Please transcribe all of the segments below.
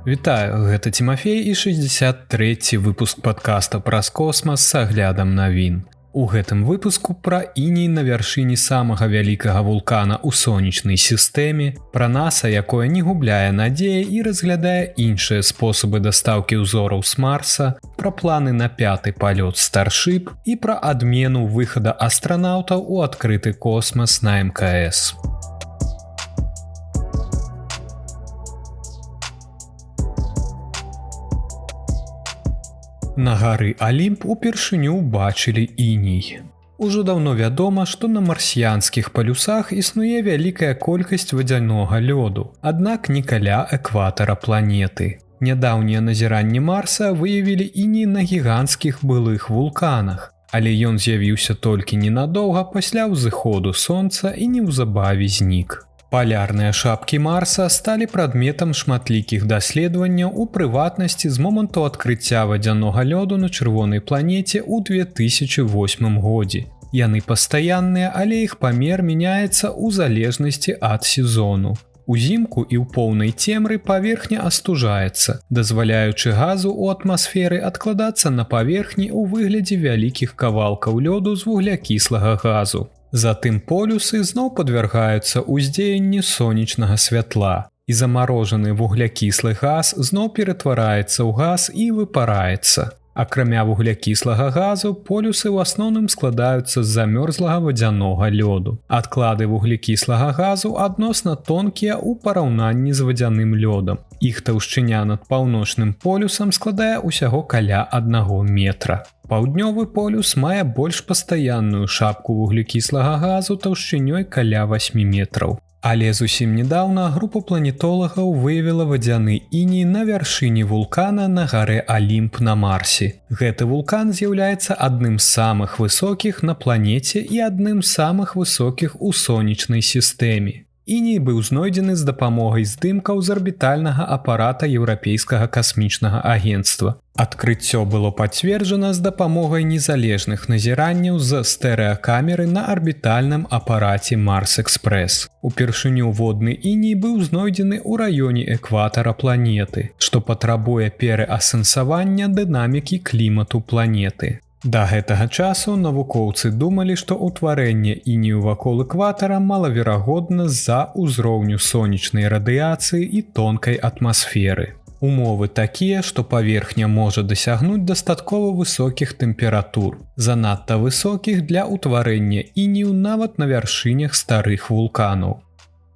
Вітаю, гэта Тимофей і 63-й выпуск падкаста праз космас с аглядам навін. У гэтым выпуску пра іней на вяршыні самага вялікага вулкана ў сонечнай сістэме, пра NASA, якое не губляе надзеі і разглядае іншыя спосабы дастаўкі ўзораў з Марса, пра планы на 5-й палёт Starship і пра адмену выхада астранаўтаў у адкрыты космас на МКС. На гары Алімп упершыню бачылі іней. Ужо даўно вядома, што на марсіянскіх палюсах існуе вялікая колькасць вадзянога лёду, аднак не каля экватара планеты. Нядаўнія назіранні Марса выявілі іней на гіганцкіх былых вулканах, але ён з'явіўся толькі ненадоўга пасля ўзыходу сонца і неўзабаве знік. Палярныя шапкі Марса сталі прадметам шматлікіх даследаванняў, у прыватнасці з моманту адкрыцця вадзянога лёду на чырвонай планеце ў 2008 годзе. Яны пастаянныя, але іх памер мяняецца ў залежнасці ад сезону. Узімку і ў поўнай цемры паверхня астужаецца, дазваляючы газу ў атмасферы адкладацца на паверхні ў выглядзе вялікіх кавалкаў лёду з вуглякіслага газу. Затым полюсы зноў падвяргаюцца ўздзеянню сонечнага святла, і замарожаны вуглякіслы газ зноў ператвараецца ў газ і выпараецца. Акрамя вуглякіслага газу, полюсы ў асноўным складаюцца з замёрзлага вадзянога лёду. Адклады вуглекіслага газу адносна тонкія ў параўнанні з вадзяным лёдам. Іх таўшчыня над паўночным полюсам складае ўсяго каля 1 метра. Паўднёвы полюс мае больш пастаянную шапку вуглекіслага газу таўшчынёй каля 8 метраў. Але зусім недаўна група планетолагаў выявіла вадзяны іней на вяршыні вулкана на гаре Алімп на Марсе. Гэты вулкан з'яўляецца адным з самых высокіх на планеце і адным з самых высокіх у сонечнай сістэме. Іней быў знойдзены з дапамогай здымкаў з арбітальнага апарата Еўрапейскага касмічнага агенцтва. Адкрыццё было пацверджана з дапамогай незалежных назіранняў з стэрэакамеры на арбітальным апараце Марс-Экспрэс. Упершыню водны іней быў знойдзены ў раёне экватара планеты, што патрабуе пераасэнсавання дынамікі клімату планеты. Да гэтага часу навукоўцы думалі, што ўтварэнне інею вакол экватара малаверагодна з-за ўзроўню сонечнай радыяцыі і тонкай атмасферы. Умовы такія, што паверхня можа дасягнуць дастаткова высокіх тэмператур, занадта высокіх для ўтварэння інею нават на вяршынях старых вулканаў.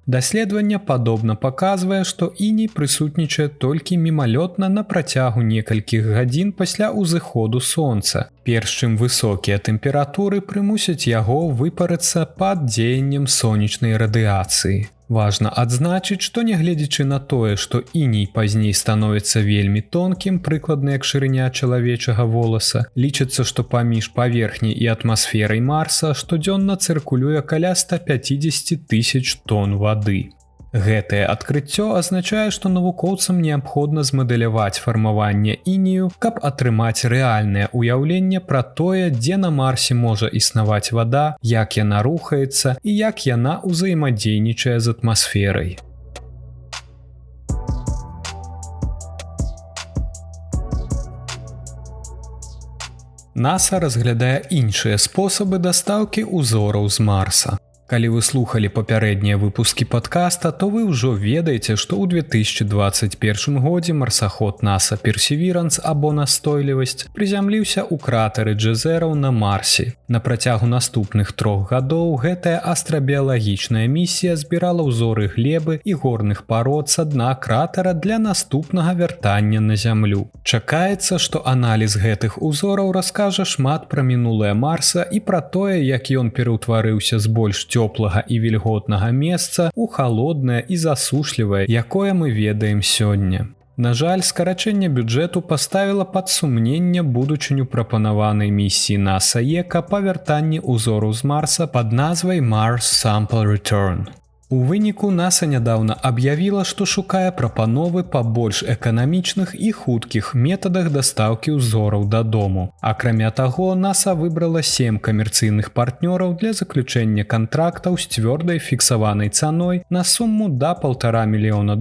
Даследаванне падобна паказвае, што іней прысутнічае толькі мімалётна на працягу некалькіх гадзін пасля ўзыходу сонца, перш чым высокія тэмпературы прымусяць яго выпарацца пад дзеяннем сонечнай радыяцыі. Важна адзначыць, што нягледзячы на тое, што іней пазней становіцца вельмі тонкім, прыкладна як шырыня чалавечага воласа, лічыцца, што паміж паверхняй і атмасферай Марса штодзённа цыркулюе каля 150 000 тонн вады. Гэтае адкрыццё азначае, што навукоўцам неабходна змадэляваць фармаванне інею, каб атрымаць рэальнае ўяўленне пра тое, дзе на Марсе можа існаваць вада, як яна рухаецца і як яна ўзаемадзейнічае з атмасферай. NASA разглядае іншыя спосабы дастаўкі ўзораў з Марса. Калі вы слухалі папярэднія выпускі падкаста, то вы ўжо ведаеце, што ў 2021 годзе марсаход NASA Perseverance або настойлівасць прызямліўся ў кратары Джезераў на Марсе. На працягу наступных 3 гадоў гэтая астрабіялагічная місія збірала ўзоры глебы і горных парод са дна кратара для наступнага вяртання на Зямлю. Чакаецца, што аналіз гэтых узораў раскажа шмат пра мінулае Марса і пра тое, як ён пераўтварыўся з больш цёплага і вільготнага месца ў халоднае і засушлівае, якое мы ведаем сёння. На жаль, скарачэнне бюджэту паставіла пад сумненне будучыню прапанаванай місіі NASA ECA па вяртанні ўзору з Марса пад назвай Mars Sample Return. У выніку NASA нядаўна аб'явіла, што шукае прапановы па больш эканамічных і хуткіх метадах дастаўкі ўзораў дадому. Акрамя таго, NASA выбрала 7 камерцыйных партнёраў для заключэння кантрактаў з цвёрдай фіксаванай цаной на суму да $1,5 мільёна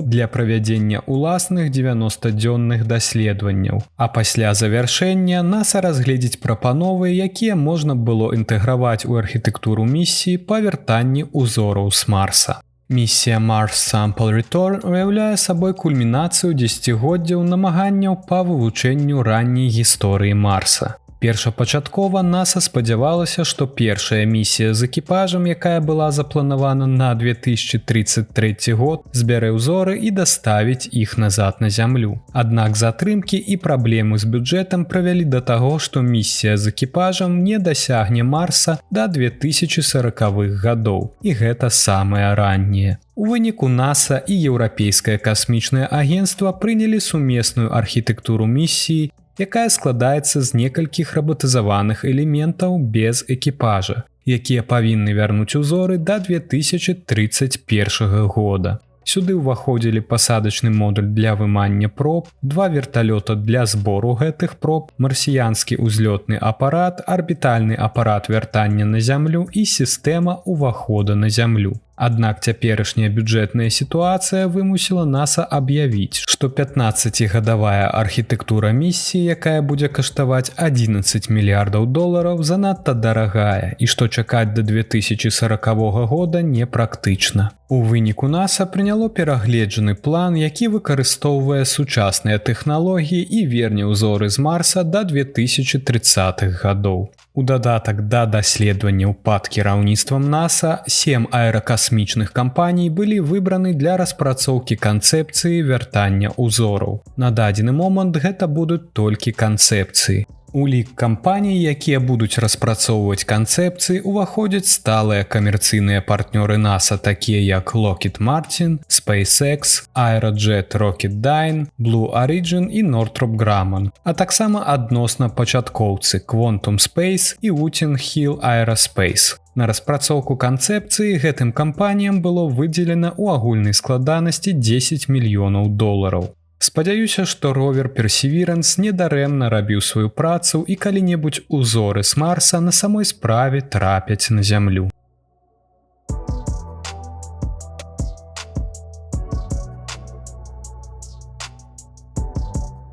для правядзення ўласных 90-дзённых даследаванняў. А пасля завяршэння NASA разгледзіць прапановы, якія можна было інтэграваць у архітэктуру місіі па вяртанні ўзораў з Марса. Місія Mars Sample Return уяўляе сабой кульмінацыю дзесяцігоддзяў намаганняў па вывучэнню ранняй гісторыі Марса. Першапачаткова NASA спадзявалася, што першая місія з экіпажам, якая была запланавана на 2033 год, збярэ ўзоры і даставіць іх назад на зямлю. Аднак затрымкі і праблемы з бюджэтам прывялі да таго, што місія з экіпажам не дасягне Марса да 2040-х гадоў. І гэта самае ранняе. У выніку NASA і Еўрапейскае касмічнае агенцтва прынялі сумесную архітэктуру місіі, якая складаецца з некалькіх рабатызаваных элементаў без экіпажа, якія павінны вярнуць узоры да 2031 года. Сюды ўваходзілі пасадачны модуль для вымання проб, 2 верталёта для збору гэтых проб, марсіянскі ўзлётны апарат, арбітальны апарат вяртання на зямлю і сістэма ўвахода на зямлю. Аднак цяперашняя бюджэтная сітуацыя вымусіла NASA аб'явіць, што 15-гадавая архітэктура місіі, якая будзе каштаваць $11 мільярдаў, занадта дарагая і што чакаць да 2040 года непрактычна. У выніку NASA прыняло перагледжаны план, які выкарыстоўвае сучасныя тэхналогіі і верне ўзоры з Марса да 2030-х гадоў. У дадатак да даследаванняў пад кіраўніцтвам NASA 7 аэракасмічных кампаній былі выбраны для распрацоўкі канцэпцыі вяртання ўзораў. На дадзены момант гэта будуць толькі канцэпцыі. У лік кампаній, якія будуць распрацоўваць канцэпцыі, уваходзяць сталыя камерцыйныя партнёры NASA, такія як Lockheed Martin, SpaceX, Aerojet Rocketdyne, Blue Origin і Northrop Grumman, а таксама адносна пачаткоўцы Quantum Space і Wooten Hill Aerospace. На распрацоўку канцэпцыі гэтым кампаніям было выдзелена ў агульнай складанасці $10 мільёнаў. Спадзяюся, што ровер Perseverance недарэмна рабіў сваю працу і калі-небудзь узоры з Марса на самой справе трапяць на зямлю.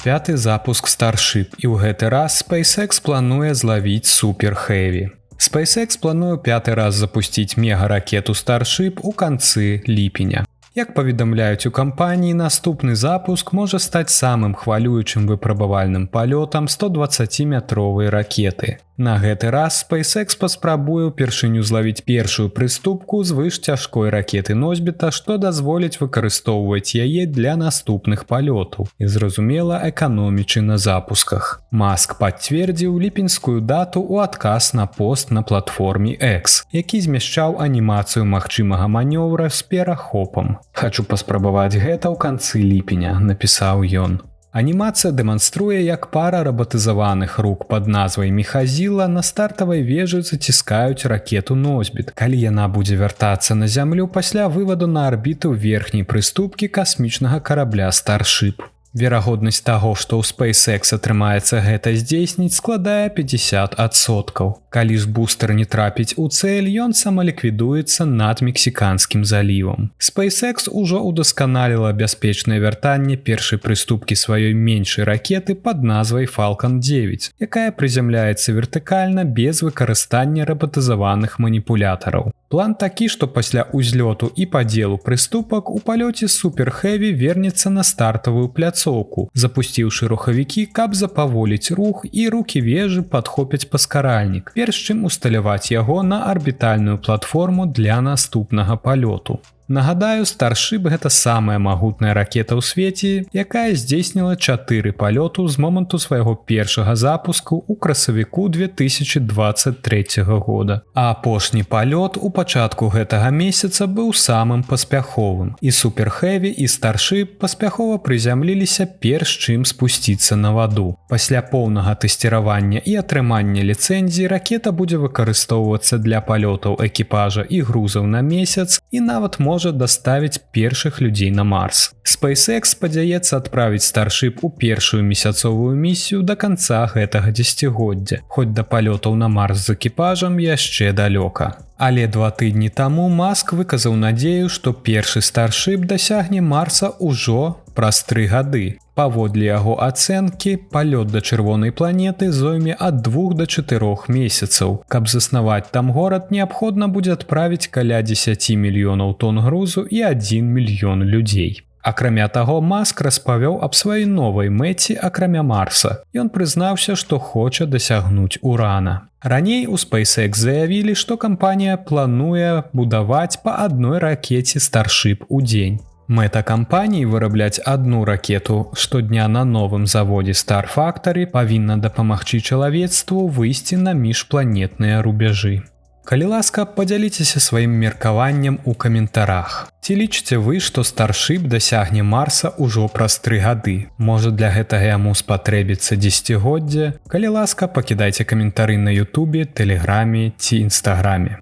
Пяты запуск Starship, і ў гэты раз SpaceX плануе злавіць Super Heavy. SpaceX плануе 5-й раз запусціць мегаракету Starship у канцы ліпеня. Як паведамляюць у кампаніі, наступны запуск можа стаць самым хвалюючым выпрабавальным палётам 120-метровай ракеты. На гэты раз SpaceX паспрабуе ўпершыню злавіць першую прыступку звышцяжкой ракеты-носьбіта, што дазволіць выкарыстоўваць яе для наступных палётаў і, зразумела, эканомічы на запусках. Маск пацвердзіў ліпеньскую дату ў адказ на пост на платформе X, які змяшчаў анімацыю магчымага манёвра з перахопам. «Хачу паспрабаваць гэта ў канцы ліпеня», напісаў ён. Анімацыя дэманструе, як пара рабатызаваных рук пад назвай Мехазіла на стартавай вежы заціскаюць ракету-носьбіт, калі яна будзе вяртацца на зямлю пасля вываду на арбіту верхняй прыступкі касмічнага карабля Starship. Верагоднасць таго, што ў SpaceX атрымаецца гэта здзейсніць, складае 50%. Калі ж бустер не трапіць у цэль, ён самаліквідуецца над Мексіканскім залівам. SpaceX ужо удасканаліла бяспечнае вяртанне першай прыступкі сваёй меншай ракеты пад назвай Falcon 9, якая прызямляецца вертыкальна без выкарыстання рабатызаваных маніпулятараў. План такі, што пасля ўзлёту і падзелу прыступак у палёце Super Heavy вернецца на стартавую пляцоўку, запусціўшы рухавікі, каб запаволіць рух, і рукі вежы падхопяць паскаральнік, перш чым усталяваць яго на арбітальную платформу для наступнага палёту. Нагадаю, Starship гэта самая магутная ракета ў свеце, якая здзейсніла 4 палёту з моманту свайго першага запуску ў красавіку 2023 года. А апошні палёт у пачатку гэтага месяца быў самым паспяховым, і Super Heavy і Starship паспяхова прызямліліся перш чым спусціцца на ваду. Пасля поўнага тэсціравання і атрымання ліцэнзіі ракета будзе выкарыстоўвацца для палётаў экіпажа і грузаў на месяц і нават можа даставіць першых людзей на Марс. SpaceX спадзяецца адправіць Starship у першую месяцовую місію да канца гэтага дзесяцігоддзя, хоць да палётаў на Марс з экіпажам яшчэ далёка. Але 2 тыдні таму Маск выказаў надзею, што першы Starship дасягне Марса ўжо праз 3 гады. Паводле яго ацэнкі, палёт да чырвонай планеты зойме ад 2 да 4 месяцаў. Каб заснаваць там горад, неабходна будзе адправіць каля 10 мільёнаў тонн грузу і 1 мільён людзей. Акрамя таго, Маск распавёў аб сваёй новай мэце акрамя Марса. Ён прызнаўся, што хоча дасягнуць Урана. Раней у SpaceX заявілі, што кампанія плануе будаваць па адной ракеце Starship у дзень. Мэта кампаніі вырабляць одну ракету штодня на новым заводзе Star Factory павінна дапамагчы чалавецтву выйсці на міжпланетныя рубяжы. Калі ласка, падзяліцеся сваім меркаваннем у каментарах. Ці лічыце вы, што Starship дасягне Марса ўжо праз 3 гады? Можа, для гэтага яму спатрэбіцца дзесяцігоддзе? Калі ласка, пакідайце каментары на Ютубе, Тэлеграме ці Інстаграме.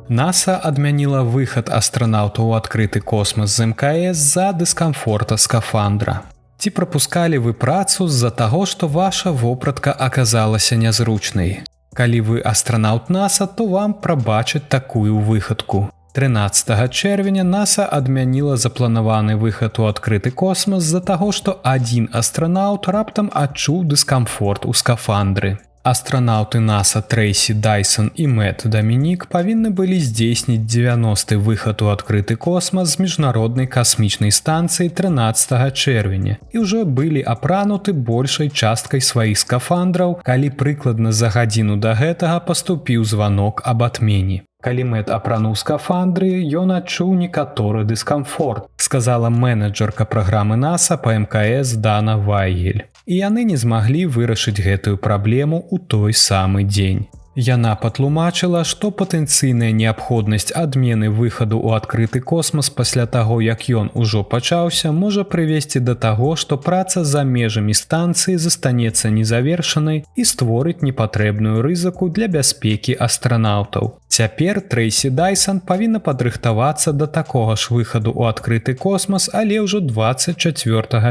НАСА адмяніла выхад астранаўтаў у адкрыты космас з МКС з-за дыскамфорта скафандра. Ці прапускалі вы працу з-за таго, што ваша вопратка аказалася нязручнай? Калі вы астранаўт НАСА, то вам прабачаць такую выхадку. 13 чэрвеня НАСА адмяніла запланаваны выхад у адкрыты космас з-за таго, што адзін астранаўт раптам адчуў дыскамфорт у скафандры. Астранаўты НАСА Трейсі Дайсон і Мэт Дамінік павінны былі здзейсніць 90-й выхад у адкрыты космас з міжнароднай касмічнай станцыі 13 чэрвеня і ўжо былі апрануты большай часткай сваіх скафандраў, калі прыкладна за гадзіну да гэтага паступіў званок аб адмене. Калі Мэт апрануў скафандры, ён адчуў некаторы дыскамфорт, сказала менеджерка праграмы НАСА па МКС Дана Вайгель. І яны не змаглі вырашыць гэтую праблему ў той самы дзень. Яна патлумачыла, што патэнцыйная неабходнасць адмены выхаду ў адкрыты космас пасля таго, як ён ужо пачаўся, можа прывесці да таго, што праца за межамі станцыі застанецца незавершанай і створыць непатрэбную рызыку для бяспекі астранаўтаў. Цяпер Трейсі Дайсон павінна падрыхтавацца да такога ж выхаду ў адкрыты космас, але ўжо 24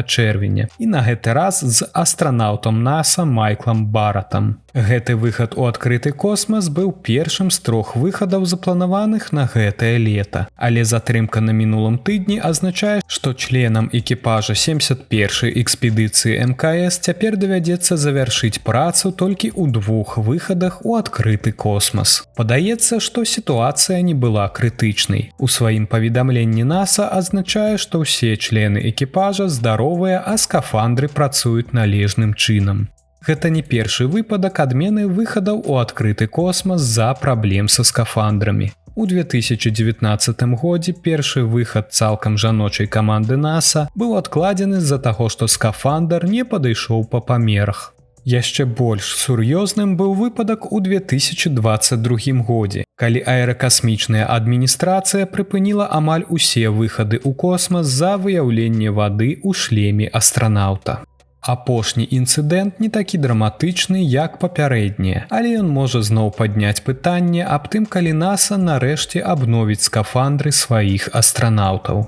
чэрвеня. І на гэты раз з астранаўтам НАСА Майклам Баратам. Гэты выхад у адкрыты космас быў першым з 3 выхадаў запланаваных на гэтае лета. Але затрымка на мінулым тыдні азначае, што членам экіпажа 71-й экспедыцыі МКС цяпер давядзецца завяршыць працу толькі ў 2 выхадах у адкрыты космас. Падаецца, што сітуацыя не была крытычнай. У сваім паведамленні НАСА азначае, што ўсе члены экіпажа здаровыя, а скафандры працуюць належным чынам. Гэта не першы выпадак адмены выхадаў у адкрыты космас з-за праблем са скафандрамі. У 2019 годзе першы выхад цалкам жаночай каманды НАСА быў адкладзены з-за таго, што скафандр не падышоў па памерах. Яшчэ больш сур'ёзным быў выпадак у 2022 годзе, калі аэракасмічная адміністрацыя прыпыніла амаль усе выхады ў космас за выяўленне вады ў шлеме астранаўта. Апошні інцыдэнт не такі драматычны, як папярэднія, але ён можа зноў падняць пытанне аб тым, калі НАСА нарэшце абновіць скафандры сваіх астранаўтаў.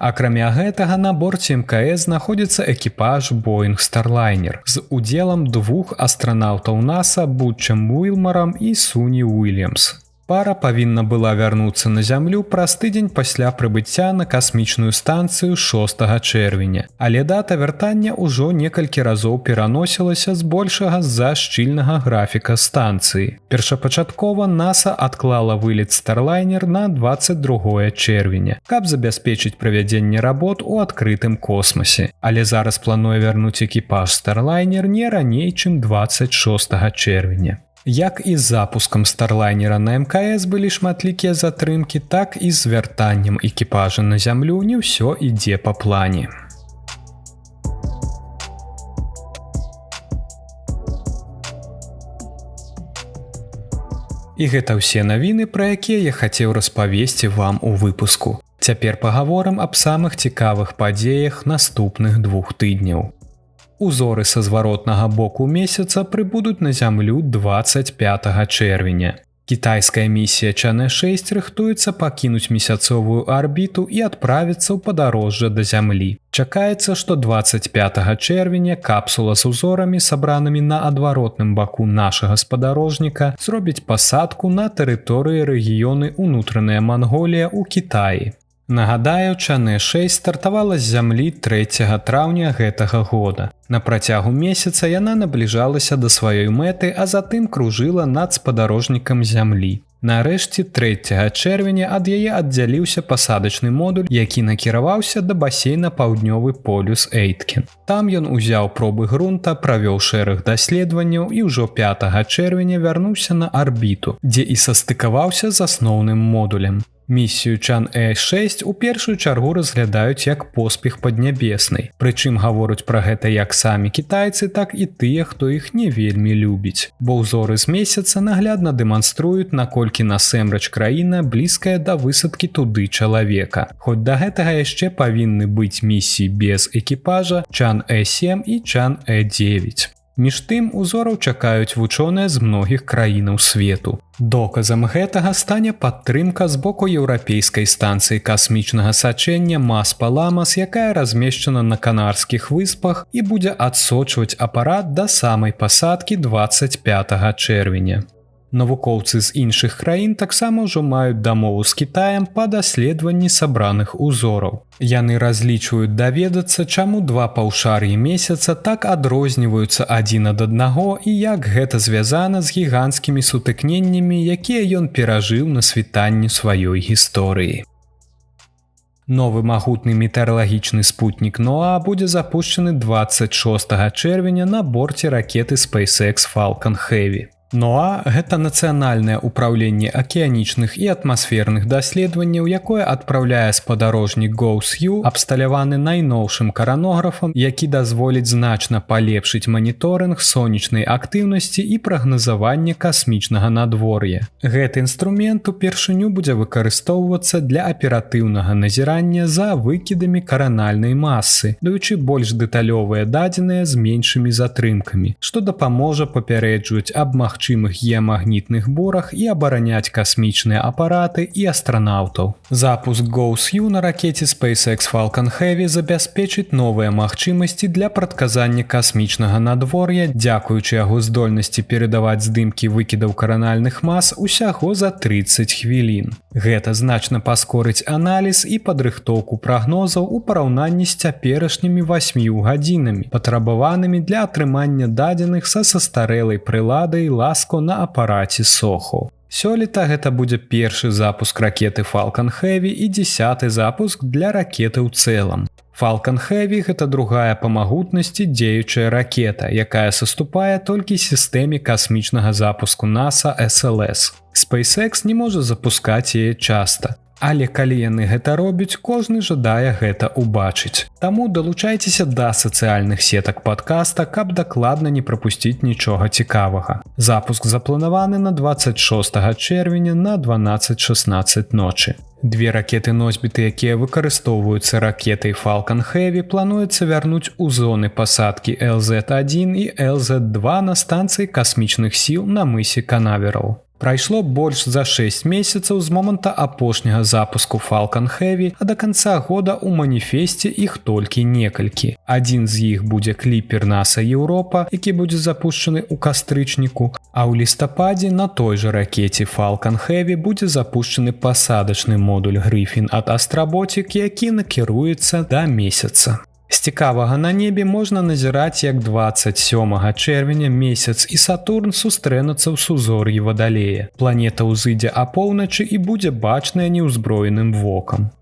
Акрамя гэтага, на борце МКС знаходзіцца экіпаж Boeing Starliner з удзелам 2 астранаўтаў НАСА Бутчам Уілмарам і Суні Уільямс. Пара павінна была вярнуцца на зямлю праз тыдзень пасля прыбыцця на касмічную станцыю 6 чэрвеня, але дата вяртання ўжо некалькі разоў пераносілася збольшага з-за шчыльнага графіка станцыі. Першапачаткова NASA адклала вылет Starliner на 22 чэрвеня, каб забяспечыць правядзенне работ у адкрытым космосе, але зараз плануе вярнуць экіпаж Starliner не раней, чым 26 чэрвеня. Як і з запускам Старлайнера на МКС былі шматлікія затрымкі, так і з вяртаннем экіпажа на зямлю не ўсё ідзе па плане. І гэта ўсе навіны, пра якія я хацеў распавесці вам у выпуску. Цяпер пагаворым аб самых цікавых падзеях наступных 2 тыдняў. Узоры са зваротнага боку месяца прыбудуць на зямлю 25 чэрвеня. Кітайская місія Чанэ-6 рыхтуецца пакінуць месяцовую арбіту і адправіцца ў падарожжа да зямлі. Чакаецца, што 25 чэрвеня капсула з узорамі, сабранымі на адваротным баку нашага спадарожніка, зробіць пасадку на тэрыторыі рэгіёны ўнутраная Манголія ў Кітаі. Нагадаю, Чанэ-6 стартавала з зямлі 3 траўня гэтага года. На працягу месяца яна набліжалася да сваёй мэты, а затым кружыла над спадарожнікам зямлі. Нарэшце 3 чэрвеня ад яе аддзяліўся пасадачны модуль, які накіраваўся да басейна Паўднёвы полюс Эйткен. Там ён узяў пробы грунта, правёў шэраг даследаванняў і ўжо 5 чэрвеня вярнуўся на арбіту, дзе і састыкаваўся з асноўным модулем. Місію Чанэ-6 у першую чаргу разглядаюць як поспех паднябеснай. Прычым гавораць пра гэта як самі кітайцы, так і тыя, хто іх не вельмі любіць. Бо ўзоры з месяца наглядна дэманструюць, наколькі насамрэч краіна блізкая да высадкі туды чалавека. Хоць да гэтага яшчэ павінны быць місіі без экіпажа Чанэ-7 і Чанэ-9. Між тым, узораў чакаюць вучоныя з многіх краінаў свету. Доказам гэтага стане падтрымка з боку еўрапейскай станцыі касмічнага сачэння Мас-Паламас, якая размешчана на Канарскіх выспах і будзе адсочваць апарат да самай пасадкі 25 чэрвеня. Навукоўцы з іншых краін таксама ўжо маюць дамову з Кітаем па даследаванні сабраных узораў. Яны разлічваюць даведацца, чаму два паўшар'і месяца так адрозніваюцца адзін ад аднаго і як гэта звязана з гіганцкімі сутыкненнямі, якія ён перажыў на світанні сваёй гісторыі. Новы магутны метэаралагічны спутнік NOAA будзе запушчаны 26 чэрвеня на борце ракеты SpaceX Falcon Heavy. NOAA – гэта нацыянальнае ўпраўленне акіянічных і атмасферных даследаванняў, якое адпраўляе спадарожнік GOES-U, абсталяваны найноўшым каранографам, які дазволіць значна палепшыць маніторынг сонечнай актыўнасці і прагназаванне касмічнага надвор'я. Гэты інструмент упершыню будзе выкарыстоўвацца для аператыўнага назірання за выкідамі каранальнай масы, даючы больш дэталёвыя дадзеныя з меншымі затрымкамі, што дапаможа папярэджваць аб магчымых геамагнітных бурах і абараняць касмічныя апараты і астранаўтаў. Запуск GOES-U на ракеце SpaceX Falcon Heavy забяспечыць новыя магчымасці для прадказання касмічнага надвор'я, дзякуючы яго здольнасці перадаваць здымкі выкідаў каранальных мас усяго за 30 хвілін. Гэта значна паскорыць аналіз і падрыхтоўку прагнозаў у параўнанні з цяперашнімі 8 гадзінамі, патрабаванымі для атрымання дадзеных са састарэлай прыладай ласко на апараце SOHO. Сёлета гэта будзе першы запуск ракеты Falcon Heavy і 10-й запуск для ракеты ў цэлым. Falcon Heavy – гэта другая па магутнасці дзеючая ракета, якая саступае толькі сістэме касмічнага запуску NASA SLS. SpaceX не можа запускаць яе часта. Але калі яны гэта робяць, кожны жадае гэта ўбачыць. Таму далучайцеся да сацыяльных сетак падкаста, каб дакладна не прапусціць нічога цікавага. Запуск запланаваны на 26 чэрвеня на 12:16 ночы. Две ракеты-носьбіты, якія выкарыстоўваюцца ракетай Falcon Heavy, плануецца вярнуць у зоны пасадкі LZ-1 і LZ-2 на станцыі касмічных сіл на мысе Канаверал. Прайшло больш за 6 месяцаў з моманта апошняга запуску Falcon Heavy, а да канца года ў маніфесце іх толькі некалькі. Адзін з іх будзе кліпер NASA Еўропа, які будзе запушчаны ў кастрычніку, а ў лістападзе на той жа ракеце Falcon Heavy будзе запушчаны пасадачны модуль Griffin ад Astrobotic, які накіруецца да месяца. З цікавага на небе можна назіраць, як 27 чэрвеня месяц і Сатурн сустрэнуцца ў сузор'і Вадалея. Планета ўзыдзе апоўначы і будзе бачная неўзброеным вокам.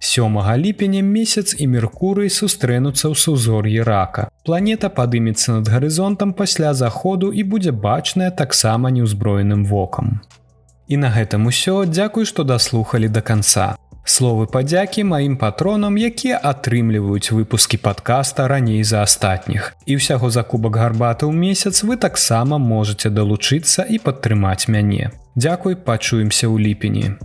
7 ліпеня месяц і Меркурый сустрэнуцца ў сузор'і Рака. Планета падымецца над гарызонтам пасля заходу і будзе бачная таксама неўзброеным вокам. І на гэтым усё. Дзякуй, што даслухалі да канца. Словы падзякі маім патронам, якія атрымліваюць выпускі падкаста раней за астатніх. І ўсяго за кубак гарбаты ў месяц вы таксама можаце далучыцца і падтрымаць мяне. Дзякуй, пачуемся ў ліпені.